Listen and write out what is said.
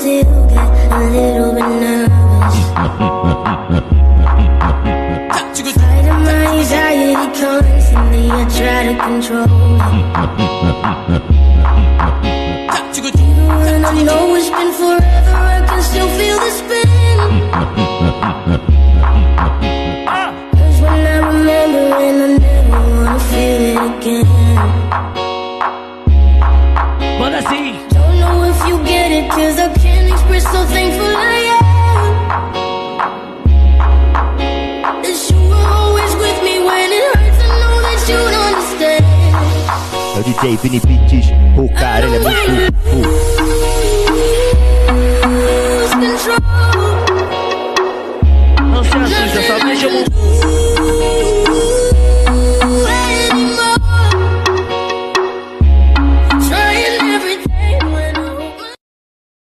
still get a little bit nervous. Fighting my anxiety constantly, I try to control it. Even when I know it's been forever, I can still feel the spin. Cause when I remember and I never wanna feel it again. Don't know if you get it, cause I can't express how thankful I am. That you were always with me when it hurts, I know that you'd understand. DJ Vinny Pichish, Coccole, le